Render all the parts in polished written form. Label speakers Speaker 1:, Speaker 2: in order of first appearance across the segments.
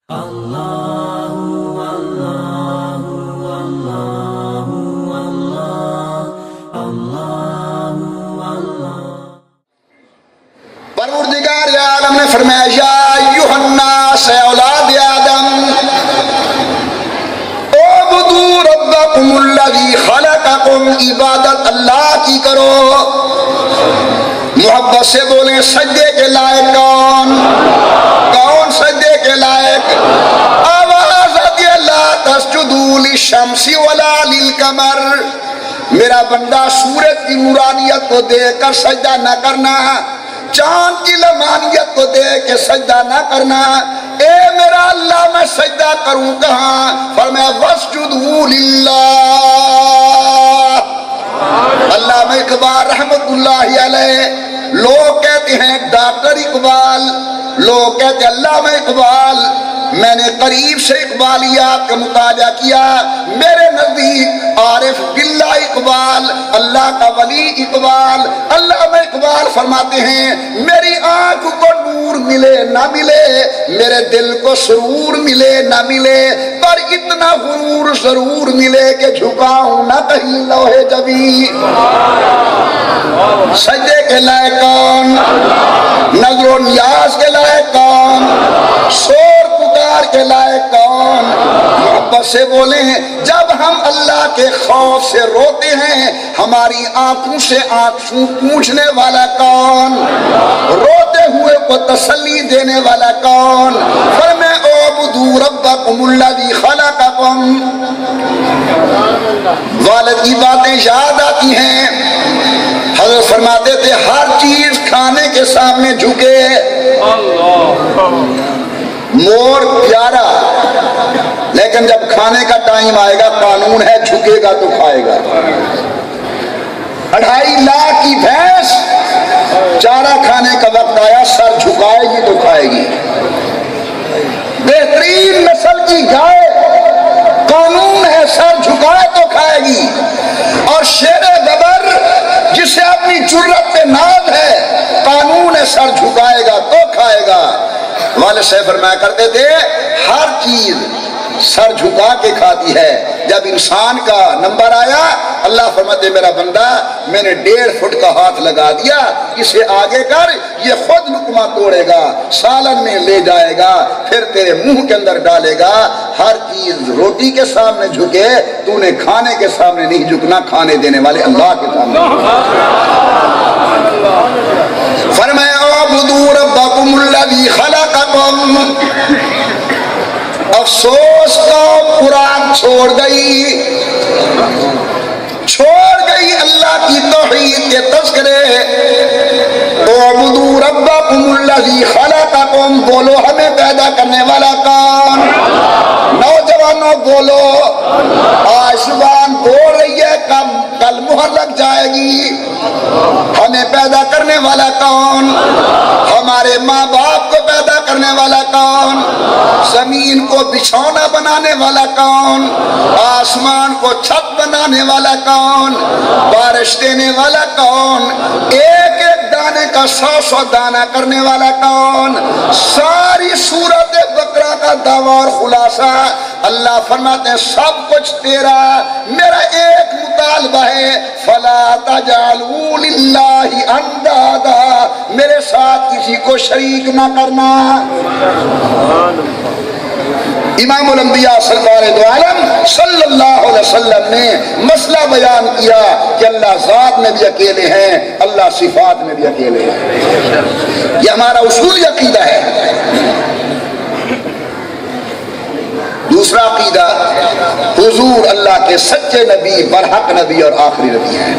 Speaker 1: परवरदिगार आलम ने फरमाया या अय्युहन्नास औलाद आदम उबुदू रब्बकुमुल्लज़ी खलक़कुम, इबादत अल्लाह की करो। मोहब्बत से बोले सजदे के लायक कौन? कौन सजदे के लायक? आवाज आती है ला तस्जुदू लिशम्सी वला लिलकमर, मेरा बंदा सूरज की नूरानियत को देखकर सजदा न करना, चांद की लमानियत को देख के सजदा ना करना। ए मेरा अल्लाह मैं सजदा करूं कहां? फरमाया वस्जुदू लिल्लाह। अल्लामा इकबाल रहमतुल्लाहि अलैह, लोग कहते हैं डॉक्टर इकबाल, लोग कहते हैं अल्लामा इकबाल, मैंने करीब से इकबालियात का मुताजा किया, मेरे नजदीक आरिफ बिल्लाह इकबाल, अल्लाह का वली इकबाल, अल्लामा इकबाल फरमाते हैं मेरी आंख को नूर मिले ना मिले, मेरे दिल को सुरूर मिले ना मिले, पर इतना गुरूर जरूर मिले कि झुकाऊं ना कहीं लोहे जबी। सजदे के लायक कौन? नजरो नियाज के लायक कौन? शोर पुकार के लायक कौन? मोहब्बत से बोले जब हम अल्लाह के खौफ से रोते हैं, हमारी आंखों से आंसू पूछने वाला कौन? रोते हुए को तसल्ली देने वाला कौन? फरमाया उबुदू रब्बकुमुल्लज़ी खलक़कुम। वालिद की बातें याद आती हैं, हज़रत फरमाते थे हर चीज खाने के सामने झुके। मोर प्यारा, लेकिन जब खाने का टाइम आएगा कानून है झुकेगा तो खाएगा। 2.5 लाख की भैंस, चारा खाने का वक्त आया सर झुकाएगी तो खाएगी। बेहतरीन नस्ल की गाय, कानून है सर झुकाए तो खाएगी। और शेर गबर जिसे अपनी जुर्रत पे नाज है, कानून है सर झुकाएगा तो खाएगा। वाले साहब फरमाया करते थे हर चीज सर झुका के खाती है। जब इंसान का नंबर आया, अल्लाह फरमाते मेरा बंदा मैंने 1.5 फुट का हाथ लगा दिया, इसे आगे कर, ये खुद लुकमा तोड़ेगा, सालन में ले जाएगा, फिर तेरे मुंह के अंदर डालेगा। हर चीज रोटी के सामने झुके, तूने खाने के सामने नहीं झुकना, खाने देने वाले अल्लाह के सामने। फरमाया उबुदू रब्बकुमुल्लज़ी खलक़कुम। अफसोस का कुरान छोड़ गई अल्लाह की तौहीद के तज़किरे। उबुदू रब्बकुमुल्लज़ी खलक़कुम, बोलो हमें पैदा करने वाला कौन? नौजवानों बोलो, आज जुबान बोल रही है, कल मुहर लग जाएगी। हमें पैदा करने वाला कौन? हमारे माँ बाप को पैदा करने वाला कौन? जमीन को बिछौना बनाने वाला कौन? आसमान को छत बनाने वाला कौन? बारिश देने वाला कौन? एक एक दाने का 100 दाना करने वाला कौन? सारी सूरत बकरा का दावा और खुलासा अल्लाह फरमाते हैं सब कुछ तेरा, मेरा एक मुतालबा है फला तजालू लिल्लाहि अंदादा, मेरे साथ किसी को शरीक ना करना। इमामुल अंबिया सरकार दो आलम सल्लल्लाहु अलैहि वसल्लम ने मसला बयान किया कि अल्लाह ज़ात में भी अकेले हैं, अल्लाह सिफात में भी अकेले हैं। ये हमारा उसूली अकीदा है। दूसरा अकीदा, हुजूर अल्लाह के सच्चे नबी, बरहक नबी और आखिरी नबी हैं।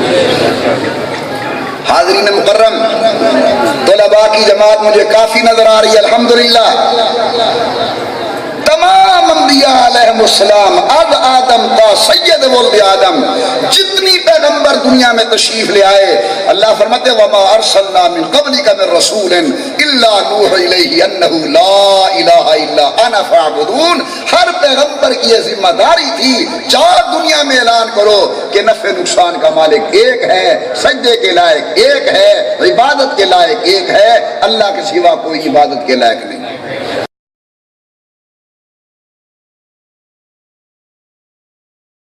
Speaker 1: हाज़रीन मुकर्रम, तलबा की जमात मुझे काफी नजर आ रही है अल्हम्दुलिल्लाह। तमाम अंबिया अलैहिमुस्सलाम अब आदम का सैयद वल्द आदम जितनी पैगंबर दुनिया में तशरीफ ले आए, अल्लाह फरमाते वमा अरसलना मिन क़ब्लिका मिन रसूलिन इल्ला नूहा इलैहि अन्नहु ला इलाहा इल्ला अना फअबुदून। हर पैगंबर की ये जिम्मेदारी थी, चार दुनिया में ऐलान करो कि नफ़े नुकसान का मालिक एक है, सजदे के लायक एक है, इबादत के लायक एक है, अल्लाह के सिवा कोई इबादत के लायक नहीं।